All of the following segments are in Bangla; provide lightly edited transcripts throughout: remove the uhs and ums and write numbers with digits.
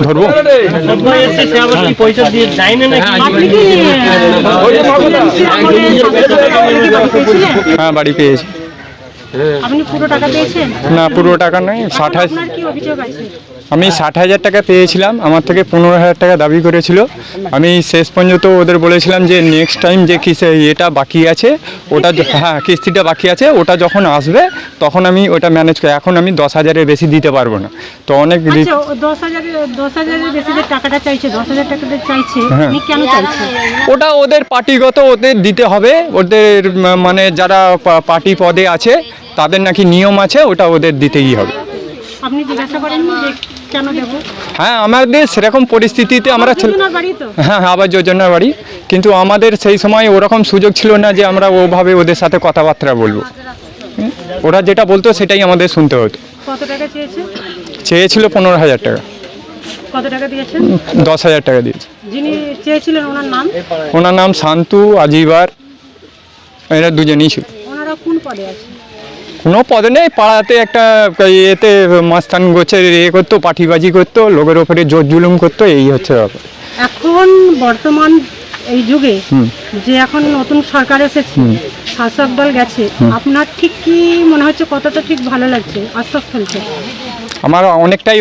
ধরবো। হ্যাঁ বাড়ি পেয়েছি। আপনি পুরো টাকা পেয়েছেন? না পুরো টাকা নয়, 60,000। আপনার কি অভিযোগ আছে? আমি 60,000 টাকা পেয়েছিলাম, আমার থেকে 15,000 টাকা দাবি করেছিল। আমি শেষ পর্যন্ত ওদের বলেছিলাম যে নেক্সট টাইম যে এটা বাকি আছে ওটা, হ্যাঁ কিস্তিটা বাকি আছে, ওটা যখন আসবে তখন আমি ওটা ম্যানেজ করি। এখন আমি 10,000-এর বেশি দিতে পারবো না। তো অনেক 10,000-এর বেশি যে টাকাটা চাইছে, 10,000 টাকাটা চাইছে, আপনি কেন চাইছেন? ওটা ওদের পার্টিগত, ওদের দিতে হবে। ওদের মানে যারা পার্টি পদে আছে তাদের নাকি নিয়ম আছে, ওটা ওদের দিতেই হবে। আপনি জিজ্ঞাসা করেননি যে কেন দেবো? হ্যাঁ আমাদের সেরকম পরিস্থিতিতে আমরা হ্যাঁ আবাস যোজনার বাড়ি, কিন্তু আমাদের সেই সময় ওরকম সুযোগ ছিল না যে আমরা ওভাবে ওদের সাথে কথাবার্তা বলবো। ওরা যেটা বলতো সেটাই আমাদের শুনতে হতো। কত টাকা চেয়েছে? চেয়েছিল 15,000 টাকা। কত টাকা দিয়েছেন? 10,000 টাকা দিয়েছে। যিনি চেয়েছিলেন ওনার নাম? ওনার নাম শান্তু আজিবার, এরা দুজনেই ছিল। ওনারা কোন পদে আছে? কোনো পদে নেই, পাড়াতে একটা এতে মাস্তান গোছের করতো, পাঠিবাজি করতো, লোকের ওপরে জোর জুলুম করতো, এই হচ্ছে ব্যাপার। এখন বর্তমান এই যুগে যে এখন নতুন সরকার এসেছে, শাসক দল গেছে, আপনার ঠিক কি মনে হচ্ছে, কতটা ঠিক ভালো লাগছে, আশ্বাস ফেলছে? আমার অনেকটাই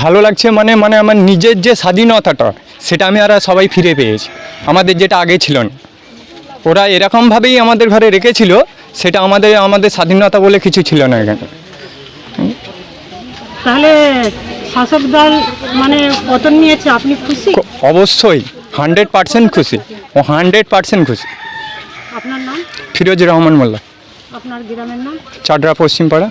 ভালো লাগছে। মানে আমার নিজের যে স্বাধীনতাটা সেটা আমি আর সবাই ফিরে পেয়েছি, আমাদের যেটা আগে ছিল না। ওরা এরকমভাবেই আমাদের ঘরে রেখেছিল, সেটা আমাদের স্বাধীনতা বলে কিছু ছিল না এখানে। তাহলে শাসক দল মানে পতন নিয়েছে, আপনি খুশি? অবশ্যই 100% খুশি, ও 100% খুশি। আপনার নাম? ফিরোজ রহমান মোল্লা। আপনার গ্রামের নাম? চাডরা পশ্চিমপাড়া।